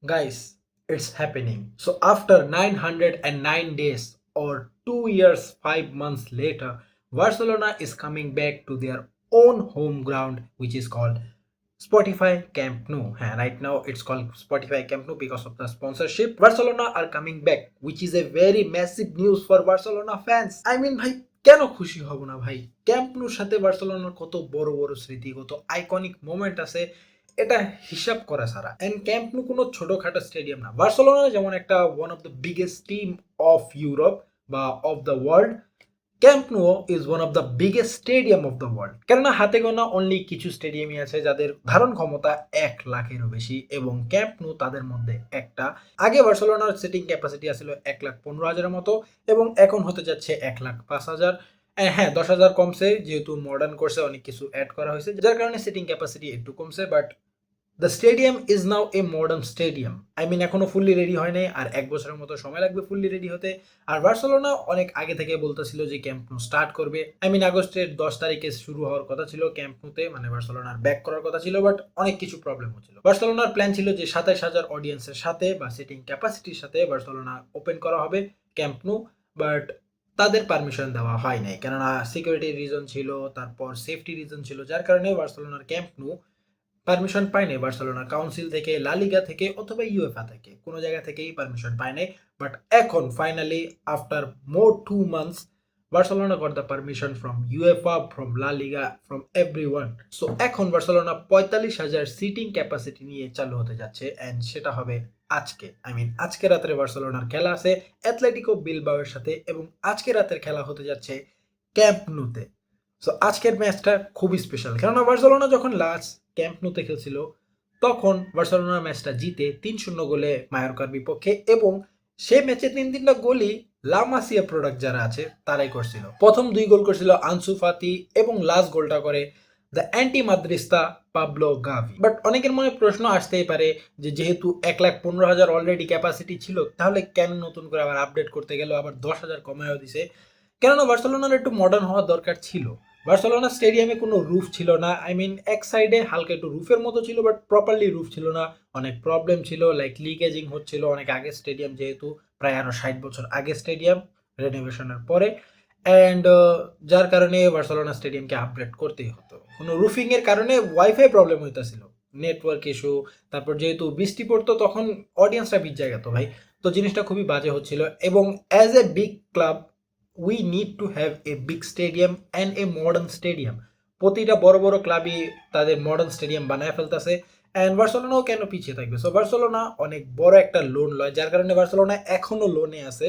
Guys, it's happening. So, after 909 days or 2 years, 5 months later, Barcelona is coming back to their own home ground, which is called Spotify Camp Nou. And right now, it's called Spotify Camp Nou because of the sponsorship. Barcelona are coming back, which is a very massive news for Barcelona fans. I mean, ভাই কেন খুশি হব না ভাই? Camp Nur সাথে বার্সেলোনার কত বড় বড় স্মৃতি, কত আইকনিক মোমেন্ট আছে, এটা হিসাব করা ছাড়া। এন্ড ক্যাম্প নু কোনো ছোটখাটো স্টেডিয়াম না। বার্সেলোনা যেমন একটা one of the biggest team of Europe বা of the world, Camp Nou is one of the biggest stadium of the world. কেননা হাতে গোনা অনলি কিছু স্টেডিয়ামই আছে যাদের ধারণ ক্ষমতা 1 লাখেরও বেশি, এবং ক্যাম্প নু তাদের মধ্যে একটা। আগে বার্সেলোনার সিটিং ক্যাপাসিটি আছিল 1,15,000-এর মতো, এবং এখন হতে যাচ্ছে 1,05,000। হ্যাঁ, 10,000 কমছে, যেহেতু মডার্ন কোর্সে অনেক কিছু অ্যাড করা হয়েছে, যার কারণে সিটিং ক্যাপাসিটি একটু কমছে। But the stadium is now a modern stadium. I mean এখনো ফুললি রেডি হয় নাই, আর 1 বছরের মতো সময় লাগবে ফুললি রেডি হতে। আর বার্সেলোনা অনেক আগে থেকে বলতেছিল যে ক্যাম্প নু স্টার্ট করবে। আই মিন আগস্টের 10 তারিখে শুরু হওয়ার কথা ছিল ক্যাম্প নুতে, মানে বার্সেলোনার ব্যাক করার কথা ছিল, বাট অনেক কিছু প্রবলেম হচ্ছিল। বার্সেলোনার প্ল্যান ছিল যে 27,000 অডিয়েন্সের সাথে বা সিটিং ক্যাপাসিটির সাথে বার্সেলোনা ওপেন করা হবে ক্যাম্প নু। বাট তাদের পারমিশন দেওয়া হয় নাই, কেননা সিকিউরিটি রিজন ছিল, তারপর সেফটি রিজন ছিল, যার কারণে বার্সেলোনার ক্যাম্প নু পারমিশন পায় নাই। বার্সেলোনা কাউন্সিল থেকে, লা লিগা থেকে অথবা ইউএফএ থেকে, কোনো জায়গা থেকেই পারমিশন পায় নাই। বাট এখন finally after more 2 months, Barcelona got the permission from UEFA, from লা লিগা, ফ্রম এভরিওয়ান। সো এখন বার্সেলোনা 45,000 সিটিং ক্যাপাসিটি নিয়ে চালু হতে যাচ্ছে, অ্যান্ড সেটা হবে আজকে। আই মিন আজকে রাতের বার্সেলোনার খেলা আছে অ্যাথলেটিকো বিলবাওয়ের সাথে, এবং আজকে রাতের খেলা হতে যাচ্ছে ক্যাম্প নুতে। সো আজকের ম্যাচটা খুবই স্পেশাল, কেননা বার্সেলোনা যখন লাস্ট ক্যাম্প নুতে খেলছিল তখন বার্সেলোনা ম্যাচটা জিতে 3-0 গোলে মায়োরকার বিপক্ষে, এবং সেই ম্যাচে 3-3টা গোলই লা মাসিয়া প্রোডাক্ট যারা আছে তারাই করছিল। প্রথম 2 গোল করছিল আনসু ফাতি, এবং লাস্ট গোলটা করে দ্য অ্যান্টি মাদ্রিস্তা পাবলো গাভি। বাট অনেকের মনে প্রশ্ন আসতেই পারে যে যেহেতু 1,15,000 অলরেডি ক্যাপাসিটি ছিল, তাহলে কেন নতুন করে আবার আপডেট করতে গেল, আবার 10,000 কমায়ও দিছে? কেননা বার্সেলোনার একটু মডার্ন হওয়া দরকার ছিল। বার্সেলোনা স্টেডিয়ামে কোনো রুফ ছিল না। আই মিন এক সাইডে হালকা একটু রুফের মতো ছিল, বাট প্রপারলি রুফ ছিল না। অনেক প্রবলেম ছিল, লাইক লিকেজিং হচ্ছিল। অনেক আগে স্টেডিয়াম, যেহেতু প্রায় আরো 60 বছর আগে স্টেডিয়াম রেনোভেশনের পরে, অ্যান্ড যার কারণে বার্সেলোনা স্টেডিয়ামকে আপগ্রেড করতেই হতো। কোনো রুফিং এর কারণে ওয়াইফাই প্রবলেম হইতেছিল, নেটওয়ার্ক ইস্যু। তারপর যেহেতু বৃষ্টি পড়তো তখন অডিয়েন্সরা ভিজে গেত ভাই, তো জিনিসটা খুবই বাজে হচ্ছিল। এবং as a big club, we need to have a big stadium and a modern stadium. প্রতিটা বড় বড় ক্লাবই তাদের মডার্ন স্টেডিয়াম বানায় ফেলতেছে, অ্যান্ড বার্সেলোনাও কেন পিছিয়ে থাকবে? সো বার্সেলোনা অনেক বড় একটা লোন লয়, যার কারণে বার্সেলোনা এখনো লোনে আছে।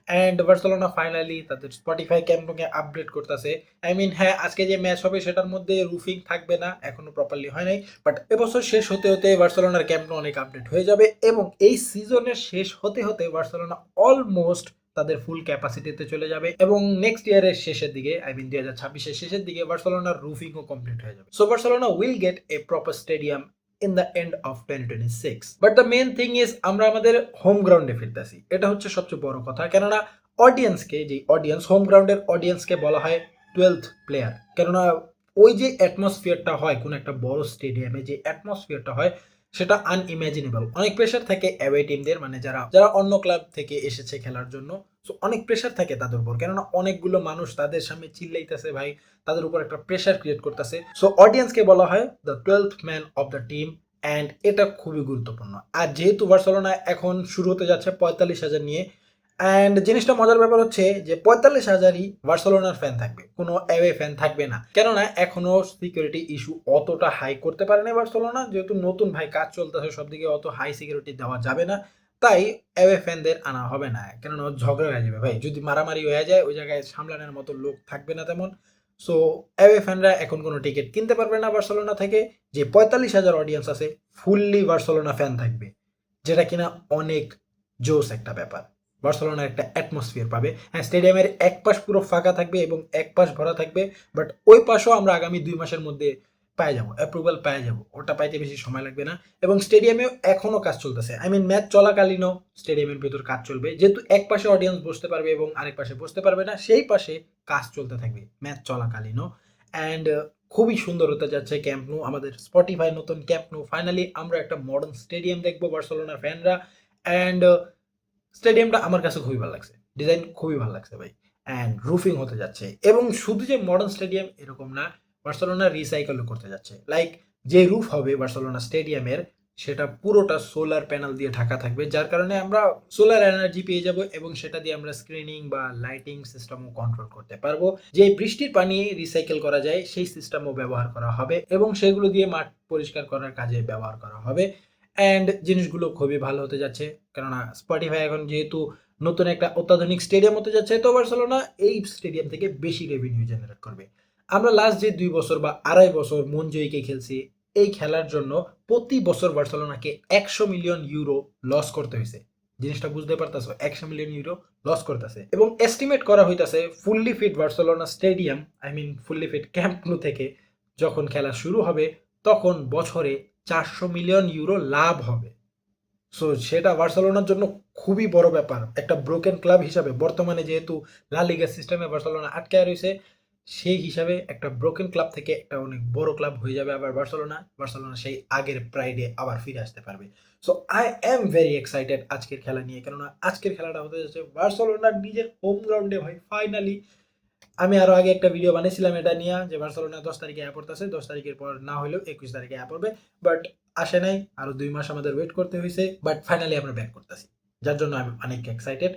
অ্যান্ড বার্সেলোনা ফাইনালি তাদের স্পটিফাই ক্যাম্পকে আপগ্রেড করতেছে। আই মিন হ্যাঁ, আজকে যে ম্যাচ হবে সেটার মধ্যে রুফিং থাকবে না, এখনো প্রপারলি হয় নাই। বাট এবছর শেষ হতে হতে বার্সেলোনার ক্যাম্প অনেক আপডেট হয়ে যাবে, এবং এই সিজনের শেষ হতে হতে বার্সেলোনা অলমোস্ট তাদের ফুল ক্যাপাসিটিতে চলে যাবে, এবং নেক্সট ইয়ারের শেষের দিকে, আই মিন 2026-এর শেষের দিকে বার্সেলোনার রুফিংও কমপ্লিট হয়ে যাবে। So Barcelona will get a proper stadium in the end of 2026। But the main thing is আমরা আমাদের হোম গ্রাউন্ডে ফিরতেছি, এটা হচ্ছে সবচেয়ে বড় কথা। কেননা অডিয়েন্সকে, যে অডিয়েন্স, হোম গ্রাউন্ডের অডিয়েন্সকে বলা হয় 12th প্লেয়ার। কেননা ওই যে অ্যাটমসফিয়ারটা হয় কোন একটা বড় স্টেডিয়ামে, যে অ্যাটমসফিয়ারটা হয় সেটা আনইমাজিনেবল। অনেক প্রেশার থাকে অ্যাওয়ে টিমদের, মানে যারা যারা অন্য ক্লাব থেকে এসেছে খেলার জন্য। সো অনেক প্রেশার থাকে তাদের উপর, কেননা অনেকগুলো মানুষ তাদের সামনে চিল্লাইতেছে ভাই, তাদের উপর একটা প্রেশার ক্রিয়েট করতেছে। সো অডিয়েন্সকে বলা হয় the 12th man of the team, and এটা খুবই গুরুত্বপূর্ণ। আর যেহেতু বার্সেলোনা এখন শুরু হতে যাচ্ছে 45,000 নিয়ে, অ্যান্ড জিনিসটা মজার ব্যাপার হচ্ছে যে 45,000ই বার্সেলোনার ফ্যান থাকবে, কোনো অ্যাওয়ে ফ্যান থাকবে না। কেননা এখনো সিকিউরিটি ইস্যু অতটা হাই করতে পারে না বার্সেলোনা, যেহেতু নতুন ভাই কাজ চলতেছে সবদিকে, অত হাই সিকিউরিটি দেওয়া যাবে না। তাই অ্যাওয়ে ফ্যানদের আনা হবে না, কেননা ঝগড়া হয়ে যাবে ভাই, যদি মারামারি হয়ে যায় ওই জায়গায় সামলানোর মতো লোক থাকবে না তেমন। সো অ্যাওয়ে ফ্যানরা এখন কোনো টিকিট কিনতে পারবে না বার্সেলোনা থেকে। যে 45,000 অডিয়েন্স আছে ফুললি বার্সেলোনা ফ্যান থাকবে, যেটা কিনা অনেক জোস একটা ব্যাপার। বার্সেলোনার একটা অ্যাটমসফিয়ার পাবে। হ্যাঁ, স্টেডিয়ামের এক পাশ পুরো ফাঁকা থাকবে এবং এক পাশ ভরা থাকবে, বাট ওই পাশও আমরা আগামী 2 মাসের মধ্যে পেয়ে যাবো, অ্যাপ্রুভাল পেয়ে যাবো, ওটা পাইতে বেশি সময় লাগবে না। এবং স্টেডিয়ামেও এখনো কাজ চলতেছে, আই মিন ম্যাচ চলাকালীনও স্টেডিয়ামের ভেতর কাজ চলবে, যেহেতু এক পাশে অডিয়েন্স বসতে পারবে এবং আরেক পাশে বসতে পারবে না, সেই পাশে কাজ চলতে থাকবে ম্যাচ চলাকালীনও। অ্যান্ড খুবই সুন্দর হতে যাচ্ছে ক্যাম্প নু, আমাদের স্পটিফাই নতুন ক্যাম্প নু। ফাইনালি আমরা একটা মডার্ন স্টেডিয়াম দেখবো বার্সেলোনার ফ্যানরা। অ্যান্ড স্টেডিয়ামটা আমার কাছে খুবই ভালো লাগছে, ডিজাইন খুবই ভালো লাগছে ভাই। অ্যান্ড রুফিং হতে যাচ্ছে, এবং শুধু যে মডার্ন স্টেডিয়াম এরকম না, বার্সেলোনা রিসাইকেলও করতে যাচ্ছে। লাইক যে রুফ হবে বার্সেলোনা স্টেডিয়ামের, সেটা পুরোটা সোলার প্যানেল দিয়ে ঢাকা থাকবে, যার কারণে আমরা সোলার এনার্জি পেয়ে যাব, এবং সেটা দিয়ে আমরা স্ক্রিনিং বা লাইটিং সিস্টেমও কন্ট্রোল করতে পারবো। যে বৃষ্টির পানি রিসাইকেল করা যায় সেই সিস্টেমও ব্যবহার করা হবে, এবং সেগুলো দিয়ে মাঠ পরিষ্কার করার কাজে ব্যবহার করা হবে। অ্যান্ড জিনিসগুলো খুবই ভালো হতে যাচ্ছে, কেননা স্পটিফাই এখন যেহেতু নতুন একটা অত্যাধুনিক স্টেডিয়াম হতে যাচ্ছে, তো বার্সেলোনা এই স্টেডিয়াম থেকে বেশি রেভিনিউ জেনারেট করবে। আমরা লাস্ট যে ২ বছর বা ২.৫ বছর মনজয়ীকে খেলছি, এই খেলার জন্য প্রতি বছর বার্সেলোনাকে ১০০ মিলিয়ন ইউরো লস করতে হয়েছে। জিনিসটা বুঝতে পারতেছো, ১০০ মিলিয়ন ইউরো লস করতেছে, এবং এস্টিমেট করা হইতাছে fully fit Barcelona stadium, I mean fully fit Camp Nou থেকে যখন খেলা শুরু হবে, তখন বছরে ৪০০ মিলিয়ন ইউরো লাভ হবে। সো সেটা বার্সেলোনার জন্য খুবই বড় ব্যাপার। একটা ব্রোকেন ক্লাব হিসাবে, বর্তমানে যেহেতু লা লিগা সিস্টেমে বার্সেলোনা আটকায় রয়েছে, সেই হিসাবে একটা ব্রোকেন ক্লাব থেকে একটা অনেক বড় ক্লাব হয়ে যাবে আবার বার্সেলোনা। বার্সেলোনা সেই আগের প্রাইডে আবার ফিরে আসতে পারবে। So I am very excited আজকের খেলা নিয়ে, কেননা আজকের খেলাটা হতে যাচ্ছে বার্সেলোনার নিজের হোম গ্রাউন্ডে ভাই। ফাইনালি আমি আরো আগে একটা ভিডিও বানিয়েছিলাম এটা নিয়ে, যে বার্সেলোনা ১০ তারিখে অ্যাপ পড়তেছে, ১০ তারিখের পর না হলেও ২১ তারিখে অ্যাপ পড়বে। বাট আসে নাই, আরো ২ মাস আমাদের ওয়েট করতে হয়েছে, বাট ফাইনালি আমরা ব্যাক করতেছি, যার জন্য আমি অনেক এক্সাইটেড।